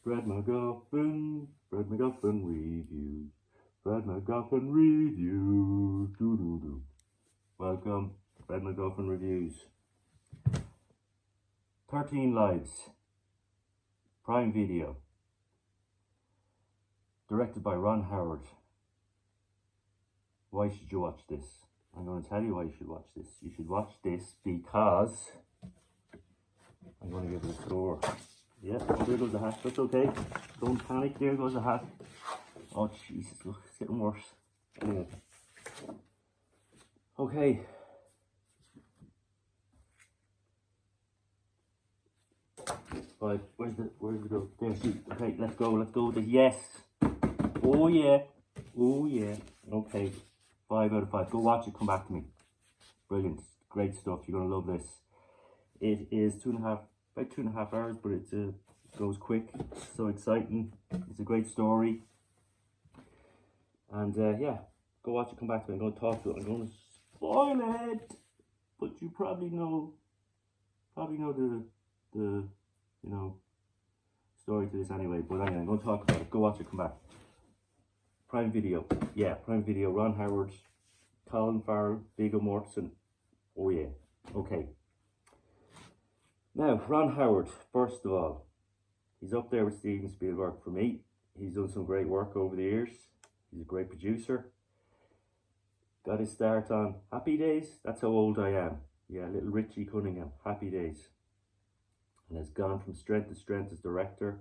Fred MacGuffin reviews. Fred MacGuffin reviews. Doo-doo-doo. Welcome, Fred MacGuffin reviews. 13 Lives. Prime Video. Directed by Ron Howard. Why should you watch this? I'm going to tell you why you should watch this. You should watch this because I'm going to give it a score. Yeah, there goes the hat. That's okay. Don't panic. There goes the hat. Oh, Jesus, look, it's getting worse. Anyway. Okay. Right, where's the go? There, see. Okay, let's go. Yes. Oh yeah. Okay. 5 out of 5. Go watch it, come back to me. Brilliant. Great stuff. You're gonna love this. It is about 2.5 hours, but it goes quick. So exciting. It's a great story. And yeah, go watch it, come back to me. I'm gonna talk to it. I'm gonna spoil it. But you probably know the story to this anyway. But anyway, I'm gonna talk about it. Go watch it, come back. Prime Video. Yeah, Prime Video. Ron Howard, Colin Farrell, Viggo Mortensen. Oh yeah. Okay. Now, Ron Howard, first of all, he's up there with Steven Spielberg for me. He's done some great work over the years. He's a great producer. Got his start on Happy Days. That's how old I am. Yeah, little Richie Cunningham. Happy Days. And has gone from strength to strength as director.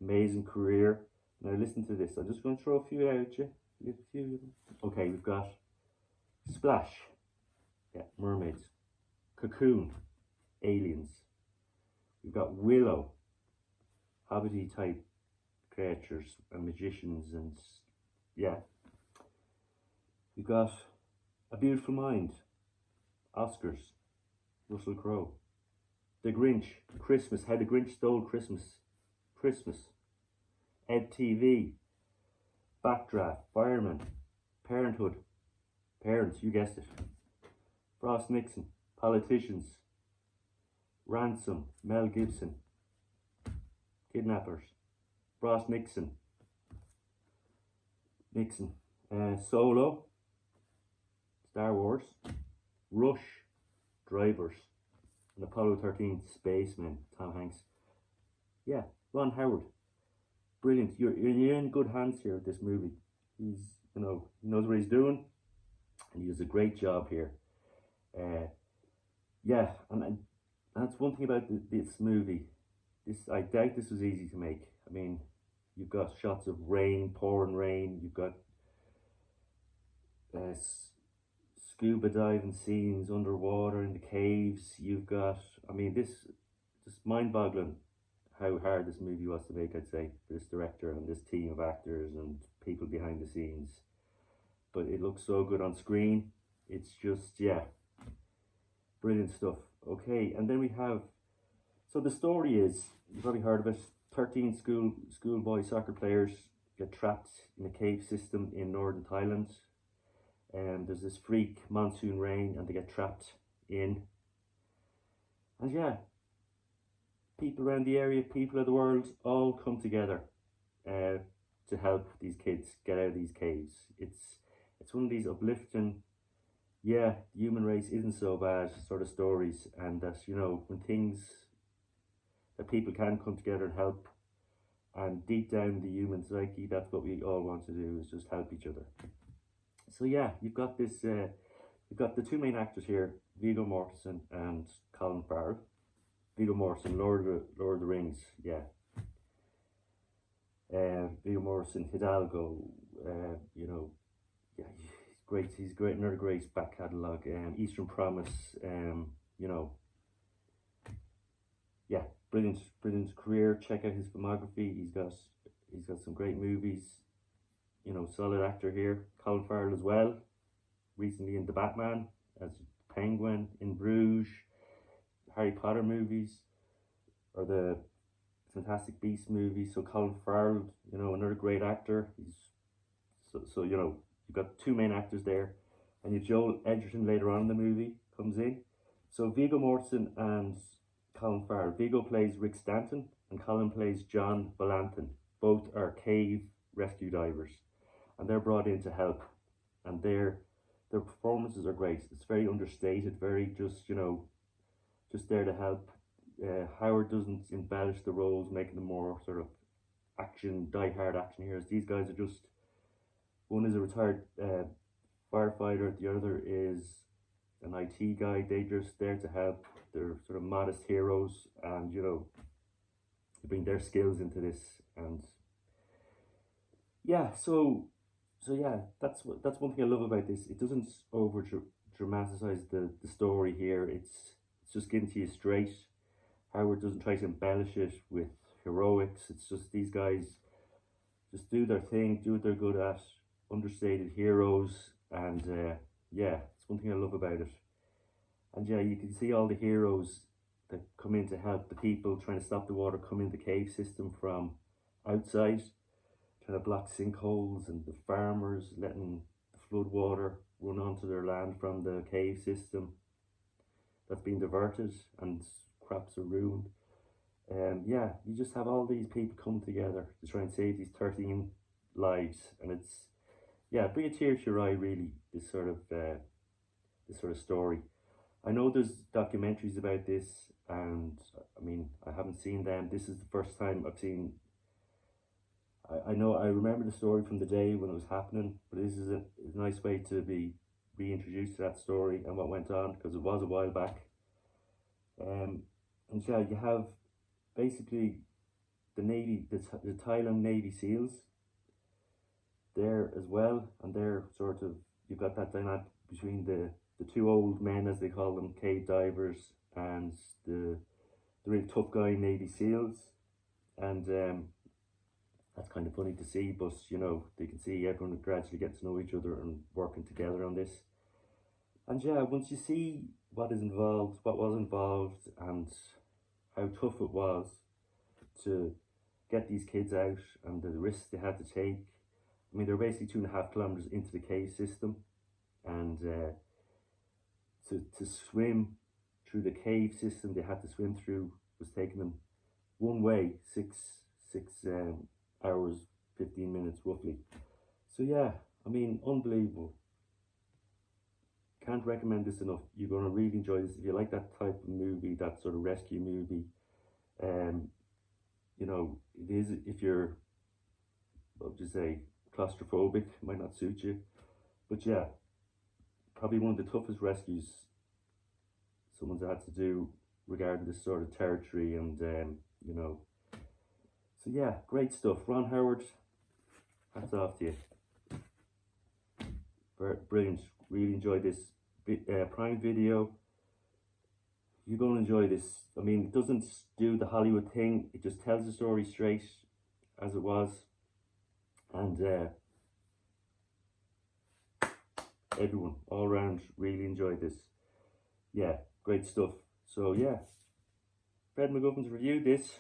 Amazing career. Now listen to this. I'm just going to throw a few out at you. Okay, we've got Splash. Yeah, mermaids. Cocoon. Aliens. We've got Willow. Hobbity type creatures and magicians and yeah. We've got A Beautiful Mind. Oscars. Russell Crowe. The Grinch. Christmas. How the Grinch Stole Christmas. Ed TV. Backdraft. Fireman. Parenthood. Parents, you guessed it. Frost Nixon. Politicians. Ransom. Mel Gibson. Kidnappers. Frost Nixon. Solo. Star Wars. Rush. Drivers. And Apollo 13. Spacemen. Tom Hanks. Yeah, Ron Howard. Brilliant. You're in good hands here with this movie. He's, he knows what he's doing, and he does a great job here. Yeah, and that's one thing about this movie. I doubt this was easy to make. I mean, you've got shots of rain, pouring rain. You've got scuba diving scenes underwater in the caves. You've got, I mean, this just mind-boggling how hard this movie was to make, I'd say, for this director and this team of actors and people behind the scenes. But it looks so good on screen. It's just, yeah, brilliant stuff. Okay, and then we have, so the story is, you've probably heard of it, 13 schoolboy soccer players get trapped in a cave system in northern Thailand. And there's this freak monsoon rain and they get trapped in. And yeah, people around the area, people of the world, all come together to help these kids get out of these caves. It's one of these uplifting, yeah, the human race isn't so bad sort of stories, and that, when things that people can come together and help, and deep down the human psyche, that's what we all want to do, is just help each other. So yeah, you've got this, you've got the two main actors here, Viggo Mortensen and Colin Farrell. Viggo Mortensen, Lord of the Rings, yeah. Viggo Mortensen, Hidalgo, yeah, he's great, another great back catalogue. Eastern Promise, yeah, brilliant career. Check out his filmography. He's got some great movies. Solid actor here. Colin Farrell as well. Recently in The Batman as Penguin, in Bruges, Harry Potter movies, or the Fantastic Beasts movies. So Colin Farrell, another great actor. So you've got two main actors there, and you've Joel Edgerton later on in the movie comes in. So Viggo Mortensen and Colin Farrell. Viggo plays Rick Stanton, and Colin plays John Valantin. Both are cave rescue divers, and they're brought in to help. And their performances are great. It's very understated, very just, just there to help. Howard doesn't embellish the roles, making them more sort of action, die-hard action heroes. These guys are just, one is a retired firefighter, the other is an IT guy. They're just there to help. They're sort of modest heroes, and bring their skills into this. And yeah, so yeah, that's one thing I love about this. It doesn't over dramatize the story here. It's just getting to you straight. Howard doesn't try to embellish it with heroics. It's just these guys just do their thing, do what they're good at, understated heroes, and yeah, it's one thing I love about it. And yeah, you can see all the heroes that come in to help the people trying to stop the water coming in the cave system from outside, trying to block sinkholes, and the farmers letting the flood water run onto their land from the cave system that's been diverted, and crops are ruined. Yeah, you just have all these people come together to try and save these 13 lives, and it's, yeah, bring a tear to your eye, really, this sort of story. I know there's documentaries about this, and I mean, I haven't seen them. This is the first time I've seen. I know, I remember the story from the day when it was happening, but this is a nice way to be reintroduced to that story and what went on, because it was a while back. And yeah, you have basically the Navy, the Thailand Navy SEALs there as well, and they're sort of, you've got that dynamic between the two old men, as they call them, cave divers, and the really tough guy Navy SEALs. And that's kind of funny to see, but they can see everyone gradually gets to know each other and working together on this. And yeah, once you see what was involved, and how tough it was to get these kids out, and the risks they had to take. I mean, they're basically 2.5 kilometers into the cave system, and to swim through the cave system they had to swim through was taking them one way 6 hours 15 minutes roughly. So yeah, I mean, unbelievable. Can't recommend this enough. You're going to really enjoy this if you like that type of movie, that sort of rescue movie. It is, if you're, what would you say, claustrophobic, it might not suit you, but yeah, probably one of the toughest rescues someone's had to do regarding this sort of territory. And so yeah, great stuff. Ron Howard, hats off to you. Brilliant. Really enjoyed this Prime Video. You're going to enjoy this. I mean, it doesn't do the Hollywood thing. It just tells the story straight as it was. And everyone all around really enjoyed this. Yeah, great stuff. So yeah, Fred MacGuffin's reviewed this.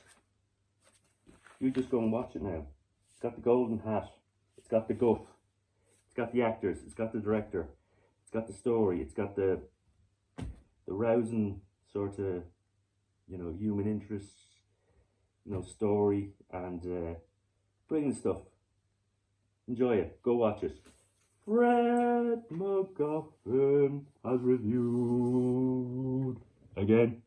You just go and watch it now. It's got the golden hat. It's got the guff. It's got the actors. It's got the director. It's got the story. It's got the rousing sort of, human interest, story, and brilliant stuff. Enjoy it. Go watch it. Fred MacGuffin has reviewed again.